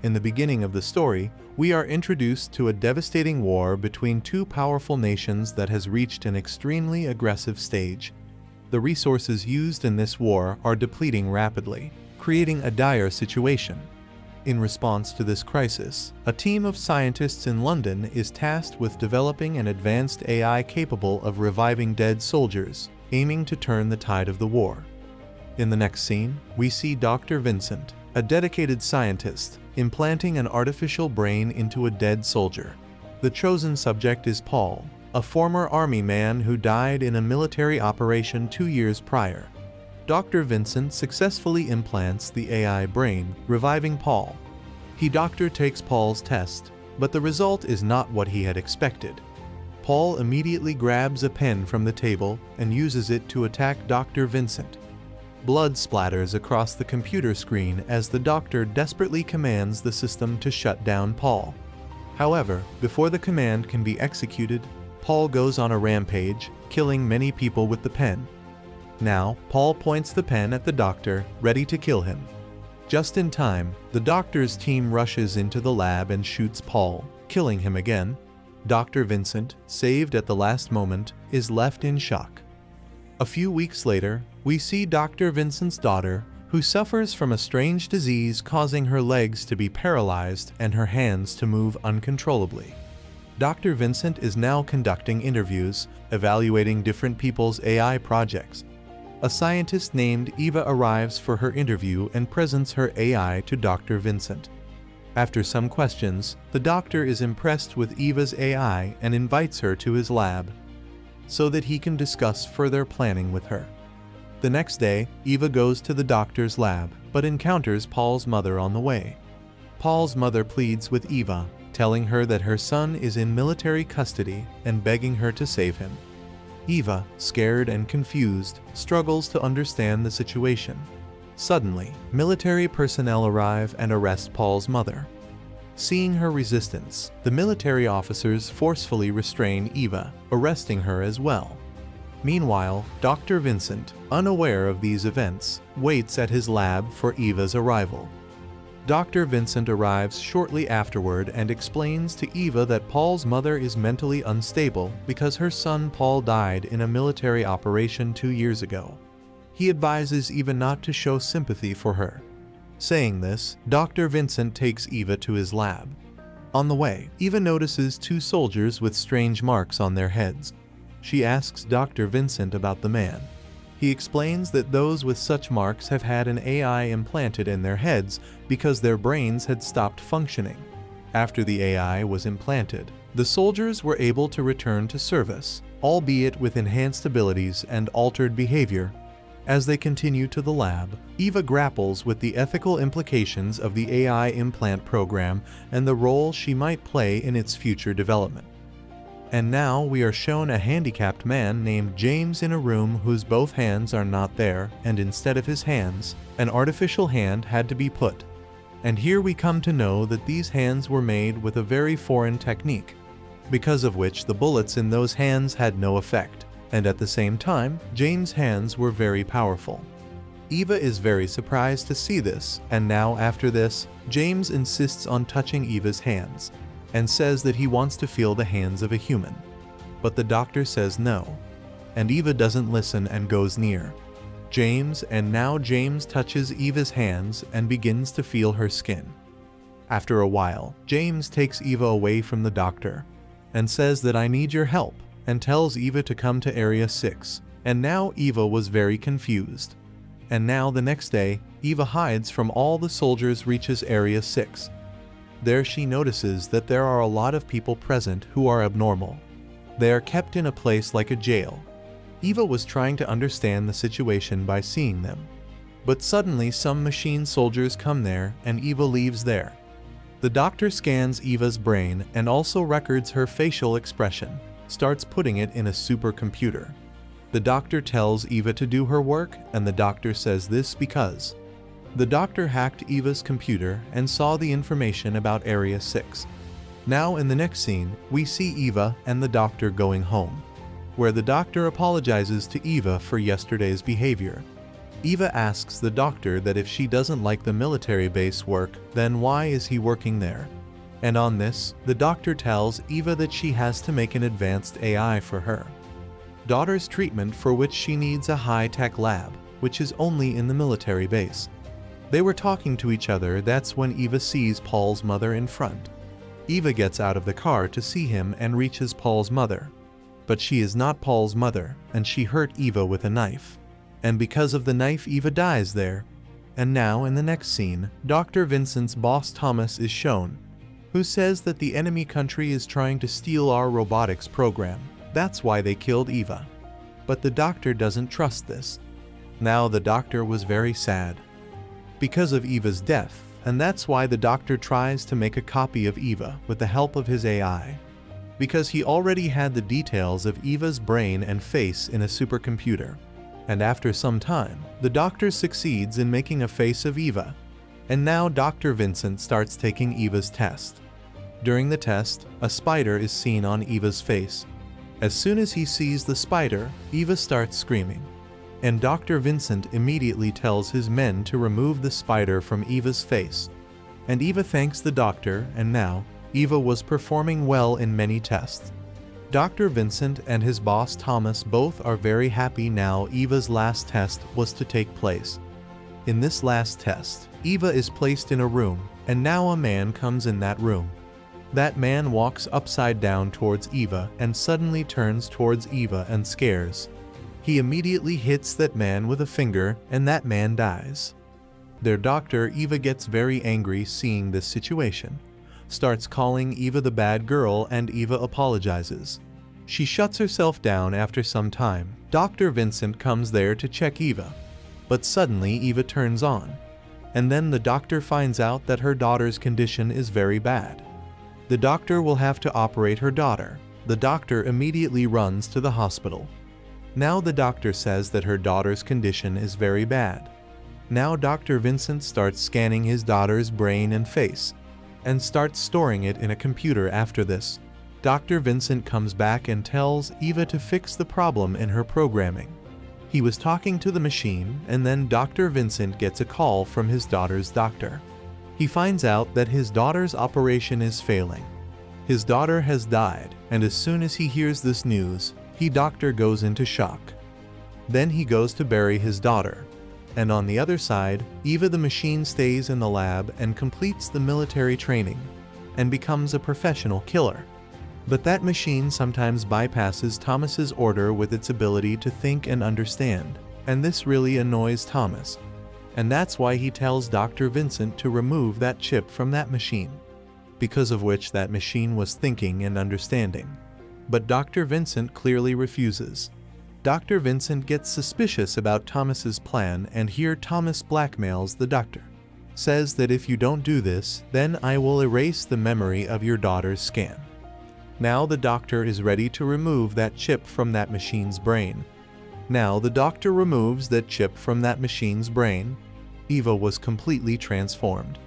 In the beginning of the story, we are introduced to a devastating war between two powerful nations that has reached an extremely aggressive stage. The resources used in this war are depleting rapidly, creating a dire situation. In response to this crisis, a team of scientists in London is tasked with developing an advanced AI capable of reviving dead soldiers, aiming to turn the tide of the war. In the next scene, we see Dr. Vincent, a dedicated scientist, implanting an artificial brain into a dead soldier. The chosen subject is Paul, a former army man who died in a military operation 2 years prior. Dr. Vincent successfully implants the AI brain, reviving Paul. Doctor takes Paul's test, but the result is not what he had expected. Paul immediately grabs a pen from the table and uses it to attack Dr. Vincent. Blood splatters across the computer screen as the doctor desperately commands the system to shut down Paul. However, before the command can be executed, Paul goes on a rampage, killing many people with the pen. Now, Paul points the pen at the doctor, ready to kill him. Just in time, the doctor's team rushes into the lab and shoots Paul, killing him again. Dr. Vincent, saved at the last moment, is left in shock. A few weeks later, we see Dr. Vincent's daughter, who suffers from a strange disease causing her legs to be paralyzed and her hands to move uncontrollably. Dr. Vincent is now conducting interviews, evaluating different people's AI projects. A scientist named Eva arrives for her interview and presents her AI to Dr. Vincent. After some questions, the doctor is impressed with Eva's AI and invites her to his lab so that he can discuss further planning with her. The next day, Eva goes to the doctor's lab, but encounters Paul's mother on the way. Paul's mother pleads with Eva, telling her that her son is in military custody and begging her to save him. Eva, scared and confused, struggles to understand the situation. Suddenly, military personnel arrive and arrest Paul's mother. Seeing her resistance, the military officers forcefully restrain Eva, arresting her as well. Meanwhile, Dr. Vincent, unaware of these events, waits at his lab for Eva's arrival. Dr. Vincent arrives shortly afterward and explains to Eva that Paul's mother is mentally unstable because her son Paul died in a military operation 2 years ago. He advises Eva not to show sympathy for her. Saying this, Dr. Vincent takes Eva to his lab. On the way, Eva notices 2 soldiers with strange marks on their heads. She asks Dr. Vincent about the man. He explains that those with such marks have had an AI implanted in their heads because their brains had stopped functioning. After the AI was implanted, the soldiers were able to return to service, albeit with enhanced abilities and altered behavior. As they continue to the lab, Eva grapples with the ethical implications of the AI implant program and the role she might play in its future development. And now we are shown a handicapped man named James in a room whose both hands are not there, and instead of his hands, an artificial hand had to be put. And here we come to know that these hands were made with a very foreign technique, because of which the bullets in those hands had no effect, and at the same time, James' hands were very powerful. Eva is very surprised to see this, and now after this, James insists on touching Eva's hands, and says that he wants to feel the hands of a human. But the doctor says no, and Eva doesn't listen and goes near James, and now James touches Eva's hands and begins to feel her skin. After a while, James takes Eva away from the doctor and says that I need your help, and tells Eva to come to Area 6, and now Eva was very confused. And now the next day, Eva hides from all the soldiers, reaches Area 6. There she notices that there are a lot of people present who are abnormal. They are kept in a place like a jail. Eva was trying to understand the situation by seeing them. But suddenly some machine soldiers come there and Eva leaves there. The doctor scans Eva's brain and also records her facial expression, starts putting it in a supercomputer. The doctor tells Eva to do her work, and the doctor says this because the doctor hacked Eva's computer and saw the information about Area 6. Now in the next scene, we see Eva and the doctor going home, where the doctor apologizes to Eva for yesterday's behavior. Eva asks the doctor that if she doesn't like the military base work, then why is he working there? And on this, the doctor tells Eva that she has to make an advanced AI for her daughter's treatment, for which she needs a high-tech lab, which is only in the military base. They were talking to each other. That's when Eva sees Paul's mother in front. Eva gets out of the car to see him and reaches Paul's mother. But she is not Paul's mother, and she hurt Eva with a knife. And because of the knife, Eva dies there. And now in the next scene, Dr. Vincent's boss Thomas is shown, who says that the enemy country is trying to steal our robotics program. That's why they killed Eva. But the doctor doesn't trust this. Now the doctor was very sad because of Eva's death, and that's why the doctor tries to make a copy of Eva with the help of his AI, because he already had the details of Eva's brain and face in a supercomputer. And after some time, the doctor succeeds in making a face of Eva. And now Dr. Vincent starts taking Eva's test. During the test, a spider is seen on Eva's face. As soon as he sees the spider, Eva starts screaming. And Dr. Vincent immediately tells his men to remove the spider from Eva's face. And Eva thanks the doctor, and now, Eva was performing well in many tests. Dr. Vincent and his boss Thomas both are very happy now. Eva's last test was to take place. In this last test, Eva is placed in a room, and now a man comes in that room. That man walks upside down towards Eva and suddenly turns towards Eva and scares. He immediately hits that man with a finger, and that man dies. Their doctor, Eva, gets very angry seeing this situation, starts calling Eva the bad girl, and Eva apologizes. She shuts herself down. After some time, Dr. Vincent comes there to check Eva, but suddenly Eva turns on, and then the doctor finds out that her daughter's condition is very bad. The doctor will have to operate her daughter. The doctor immediately runs to the hospital. Now the doctor says that her daughter's condition is very bad. Now Dr. Vincent starts scanning his daughter's brain and face, and starts storing it in a computer. After this, Dr. Vincent comes back and tells Eva to fix the problem in her programming. He was talking to the machine, and then Dr. Vincent gets a call from his daughter's doctor. He finds out that his daughter's operation is failing. His daughter has died, and as soon as he hears this news, doctor goes into shock. Then he goes to bury his daughter. And on the other side, Eva the machine stays in the lab and completes the military training and becomes a professional killer. But that machine sometimes bypasses Thomas's order with its ability to think and understand, and this really annoys Thomas. And that's why he tells Dr. Vincent to remove that chip from that machine, because of which that machine was thinking and understanding. But Dr. Vincent clearly refuses. Dr. Vincent gets suspicious about Thomas's plan, and here Thomas blackmails the doctor. Says that if you don't do this, then I will erase the memory of your daughter's scan. Now the doctor is ready to remove that chip from that machine's brain. Now the doctor removes that chip from that machine's brain. Eva was completely transformed.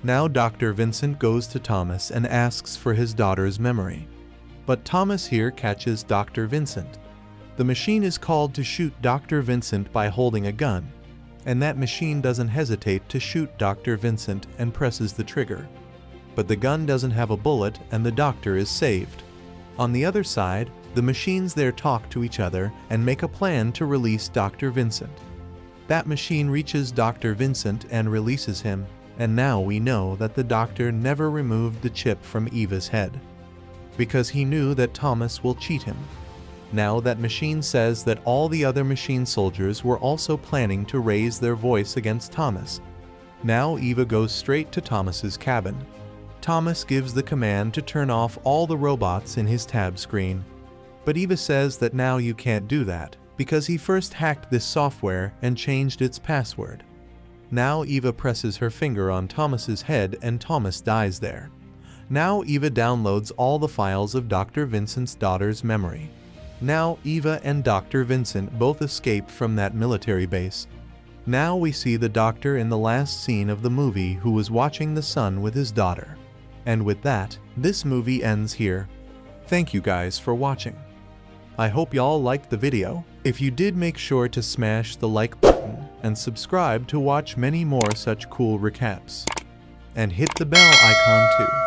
Now Dr. Vincent goes to Thomas and asks for his daughter's memory. But Thomas here catches Dr. Vincent. The machine is called to shoot Dr. Vincent by holding a gun, and that machine doesn't hesitate to shoot Dr. Vincent and presses the trigger. But the gun doesn't have a bullet, and the doctor is saved. On the other side, the machines there talk to each other and make a plan to release Dr. Vincent. That machine reaches Dr. Vincent and releases him, and now we know that the doctor never removed the chip from Eva's head, because he knew that Thomas will cheat him. Now that machine says that all the other machine soldiers were also planning to raise their voice against Thomas. Now Eva goes straight to Thomas's cabin. Thomas gives the command to turn off all the robots in his tab screen. But Eva says that now you can't do that, because he first hacked this software and changed its password. Now Eva presses her finger on Thomas's head and Thomas dies there. Now Eva downloads all the files of Dr. Vincent's daughter's memory. Now Eva and Dr. Vincent both escape from that military base. Now we see the doctor in the last scene of the movie who was watching the son with his daughter. And with that, this movie ends here. Thank you guys for watching. I hope y'all liked the video. If you did, make sure to smash the like button and subscribe to watch many more such cool recaps. And hit the bell icon too.